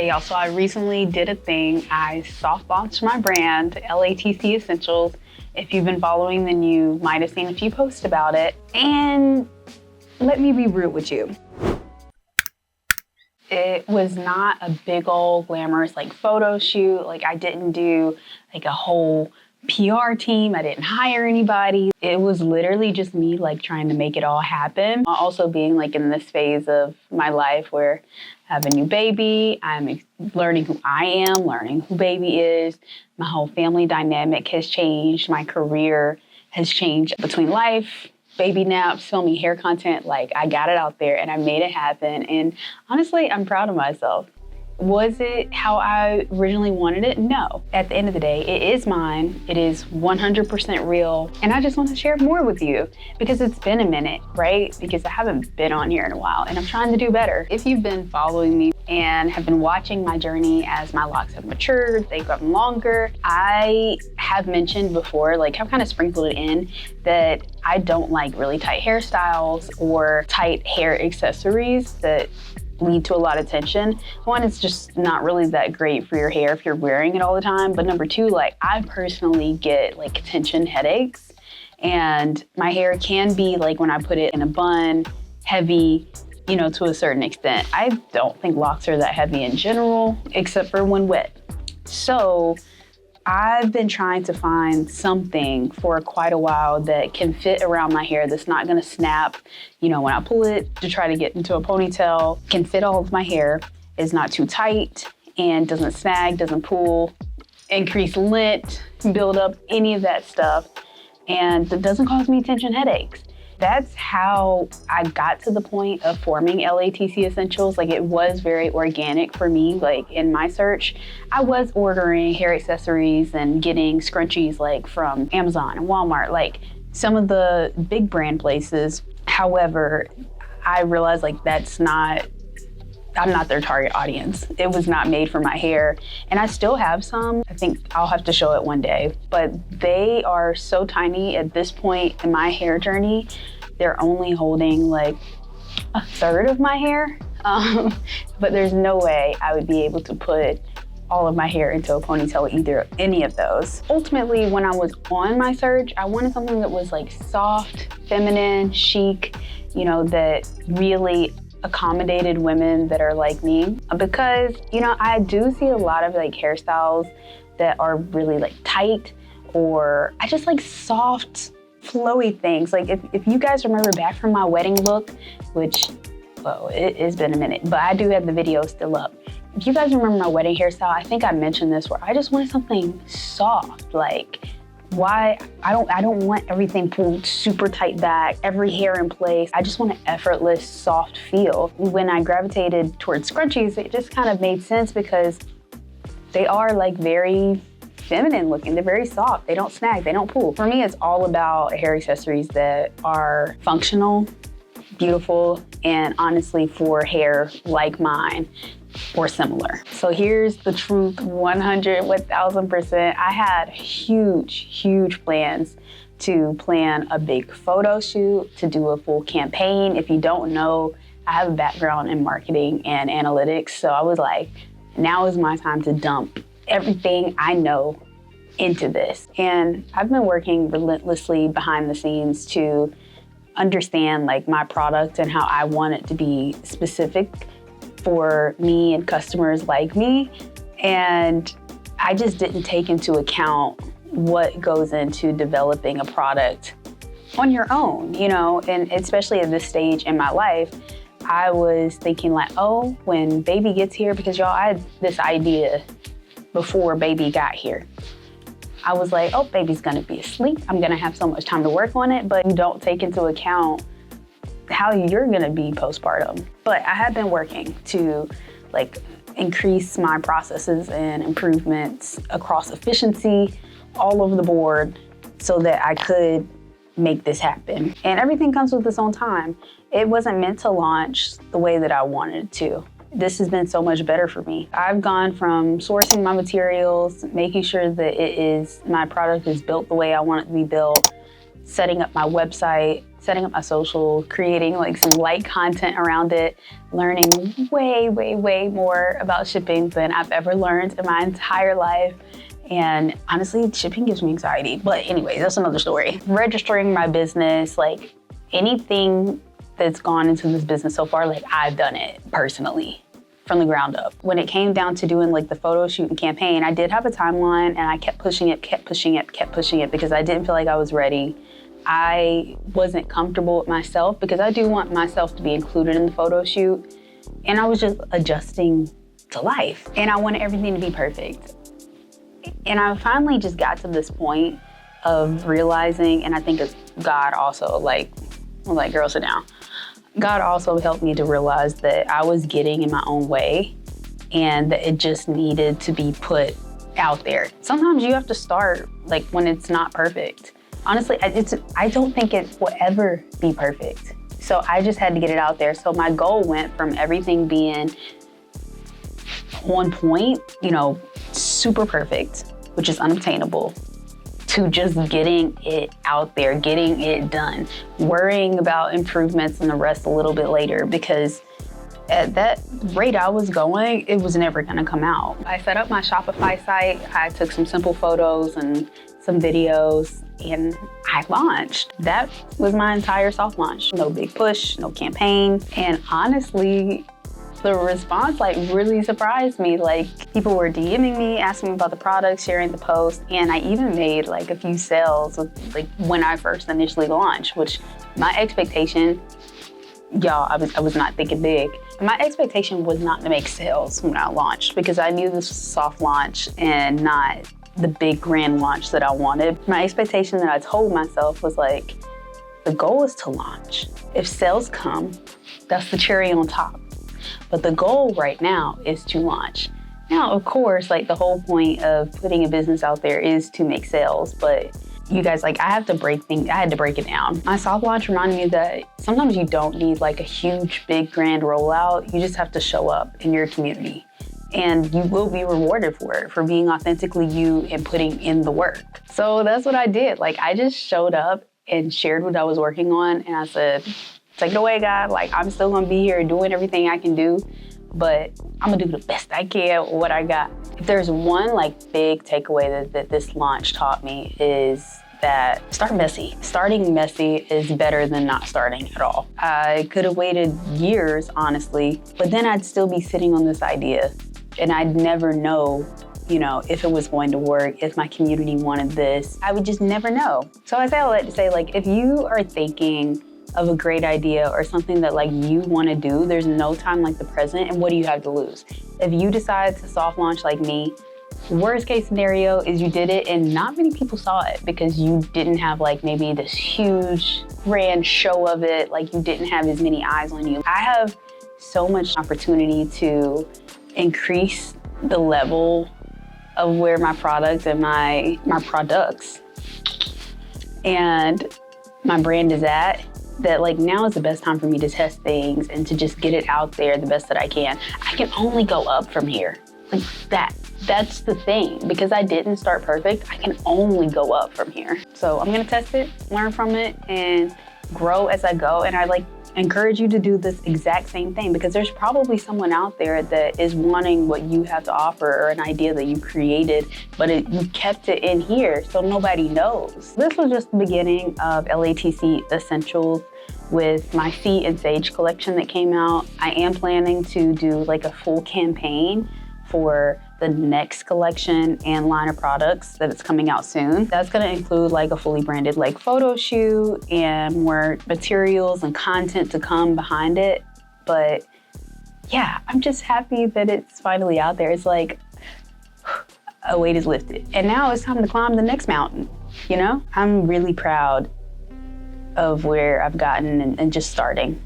Okay, y'all, so I recently did a thing. I soft launched my brand, LATC Essentials. If you've been following, then you might have seen a few posts about it. And let me be real with you. It was not a big old glamorous like photo shoot. Like I didn't do like a whole PR team. I didn't hire anybody. It was literally just me like trying to make it all happen. Also being like in this phase of my life where I have a new baby. I'm learning who I am, learning who baby is. My whole family dynamic has changed. My career has changed between life, baby naps, filming hair content. Like I got it out there and I made it happen. And honestly, I'm proud of myself. Was it how I originally wanted it? No. At the end of the day, it is mine. It is 100% real. And I just want to share more with you because it's been a minute, right? Because I haven't been on here in a while and I'm trying to do better. If you've been following me and have been watching my journey as my locks have matured, they've gotten longer, I have mentioned before, like I've kind of sprinkled it in, that I don't like really tight hairstyles or tight hair accessories that lead to a lot of tension. One, it's just not really that great for your hair if you're wearing it all the time. But number two, like I personally get like tension headaches and my hair can be like when I put it in a bun, heavy, you know, to a certain extent. I don't think locks are that heavy in general, except for when wet. So I've been trying to find something for quite a while that can fit around my hair that's not gonna snap. You know, when I pull it to try to get into a ponytail, can fit all of my hair, is not too tight, and doesn't snag, doesn't pull, increase lint, build up, any of that stuff. And that doesn't cause me tension headaches. That's how I got to the point of forming LATC Essentials. Like it was very organic for me. Like in my search, I was ordering hair accessories and getting scrunchies like from Amazon and Walmart, like some of the big brand places. However, I realized like I'm not their target audience. It was not made for my hair. And I still have some. I think I'll have to show it one day. But they are so tiny at this point in my hair journey. They're only holding like a third of my hair. But there's no way I would be able to put all of my hair into a ponytail, either any of those. Ultimately, when I was on my search, I wanted something that was like soft, feminine, chic, you know, that really accommodated women that are like me. Because, you know, I do see a lot of like hairstyles that are really like tight, or I just like soft, flowy things. Like if you guys remember back from my wedding look, which, well, it has been a minute, but I do have the video still up. If you guys remember my wedding hairstyle, I think I mentioned this, where I just wanted something soft, like why I don't want everything pulled super tight back, every hair in place. I just want an effortless, soft feel. When I gravitated towards scrunchies, it just kind of made sense because they are like very feminine looking. They're very soft. They don't snag, they don't pull. For me, it's all about hair accessories that are functional, beautiful, and honestly for hair like mine or similar. So here's the truth, 100, 1000%. I had huge plans to plan a big photo shoot, to do a full campaign. If you don't know, I have a background in marketing and analytics. So I was like, now is my time to dump everything I know into this. And I've been working relentlessly behind the scenes to understand like my product and how I want it to be specific for me and customers like me. And I just didn't take into account what goes into developing a product on your own, you know, and especially at this stage in my life, I was thinking like, oh, when baby gets here, because y'all, I had this idea before baby got here. I was like, oh, baby's gonna be asleep. I'm gonna have so much time to work on it, but you don't take into account how you're gonna be postpartum. But I have been working to like increase my processes and improvements across efficiency all over the board so that I could make this happen. And everything comes with its own time. It wasn't meant to launch the way that I wanted it to. This has been so much better for me. I've gone from sourcing my materials, making sure that my product is built the way I want it to be built, setting up my website, setting up my social, creating like some light content around it, learning way more about shipping than I've ever learned in my entire life. And honestly, shipping gives me anxiety. But anyway, that's another story. Registering my business, like anything that's gone into this business so far, like I've done it personally from the ground up. When it came down to doing like the photo shoot and campaign, I did have a timeline and I kept pushing it because I didn't feel like I was ready. I wasn't comfortable with myself because I do want myself to be included in the photo shoot. And I was just adjusting to life and I wanted everything to be perfect. And I finally just got to this point of realizing, and I think it's God also, like, girl, sit down. God also helped me to realize that I was getting in my own way and that it just needed to be put out there. Sometimes you have to start like when it's not perfect. Honestly, I don't think it will ever be perfect. So I just had to get it out there. So my goal went from everything being on point, you know, super perfect, which is unobtainable, to just getting it out there, getting it done, worrying about improvements and the rest a little bit later, because at that rate I was going, it was never gonna come out. I set up my Shopify site, I took some simple photos and some videos, and I launched. That was my entire soft launch. No big push, no campaign, and honestly, the response like really surprised me. Like people were DMing me, asking me about the product, sharing the post, and I even made like a few sales with, like when I first initially launched, which my expectation, y'all, I was not thinking big. My expectation was not to make sales when I launched because I knew this was a soft launch and not the big grand launch that I wanted. My expectation that I told myself was like, the goal is to launch. If sales come, that's the cherry on top. But the goal right now is to launch. Now, of course, like the whole point of putting a business out there is to make sales, but you guys, like I had to break it down. My soft launch reminded me that sometimes you don't need like a huge, big, grand rollout. You just have to show up in your community and you will be rewarded for it, for being authentically you and putting in the work. So that's what I did. Like I just showed up and shared what I was working on and I said, take it away, God. Like, I'm still gonna be here doing everything I can do, but I'm gonna do the best I can with what I got. If there's one like big takeaway that this launch taught me is that start messy. Starting messy is better than not starting at all. I could have waited years, honestly, but then I'd still be sitting on this idea and I'd never know, you know, if it was going to work, if my community wanted this. I would just never know. So I say all that to say, like, if you are thinking of a great idea or something that like you want to do, there's no time like the present, and what do you have to lose? If you decide to soft launch like me, worst case scenario is you did it and not many people saw it because you didn't have like maybe this huge grand show of it, like you didn't have as many eyes on you. I have so much opportunity to increase the level of where my product and my products and my brand is at, that like now is the best time for me to test things and to just get it out there the best that I can. I can only go up from here. Like that's the thing. Because I didn't start perfect, I can only go up from here. So I'm gonna test it, learn from it, and grow as I go. And I like encourage you to do this exact same thing because there's probably someone out there that is wanting what you have to offer or an idea that you created, but you kept it in here so nobody knows. This was just the beginning of LATC Essentials with my Sea and Sage collection that came out. I am planning to do like a full campaign for the next collection and line of products that is coming out soon. That's gonna include like a fully branded like photo shoot and more materials and content to come behind it. But yeah, I'm just happy that it's finally out there. It's like a weight is lifted. And now it's time to climb the next mountain, you know? I'm really proud of where I've gotten and just starting.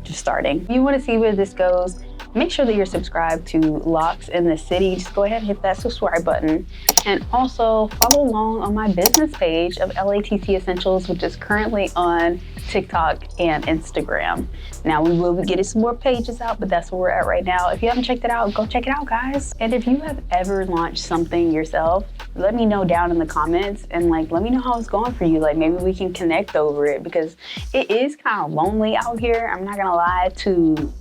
If you wanna see where this goes, make sure that you're subscribed to Locks in the City. Just go ahead and hit that subscribe button. And also follow along on my business page of LATC Essentials, which is currently on TikTok and Instagram. Now we will be getting some more pages out, but that's where we're at right now. If you haven't checked it out, go check it out, guys. And if you have ever launched something yourself, let me know down in the comments and like, let me know how it's going for you. Like maybe we can connect over it because it is kind of lonely out here. I'm not gonna lie, to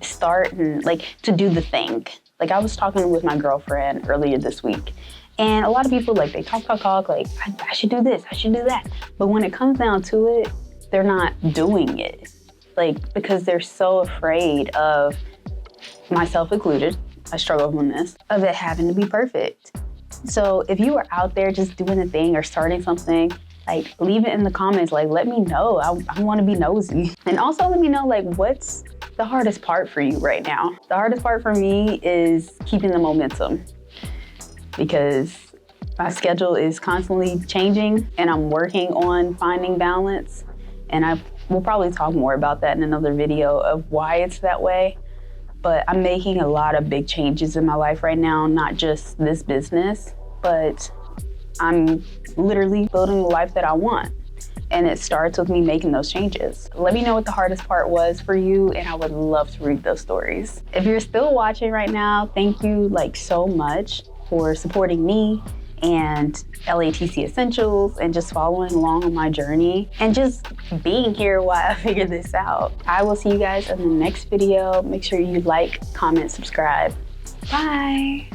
start and like to do the thing. Like I was talking with my girlfriend earlier this week, and a lot of people like they talk, like I should do this, I should do that. But when it comes down to it, they're not doing it. Like because they're so afraid of, myself included, I struggle with this, of it having to be perfect. So if you are out there just doing a thing or starting something, like leave it in the comments, like let me know. I want to be nosy. And also let me know like what's the hardest part for you right now. The hardest part for me is keeping the momentum because my schedule is constantly changing and I'm working on finding balance. And I will probably talk more about that in another video of why it's that way. But I'm making a lot of big changes in my life right now, not just this business, but I'm literally building the life that I want. And it starts with me making those changes. Let me know what the hardest part was for you, and I would love to read those stories. If you're still watching right now, thank you like so much for supporting me and LATC Essentials and just following along on my journey and just being here while I figure this out. I will see you guys in the next video. Make sure you like, comment, subscribe. Bye.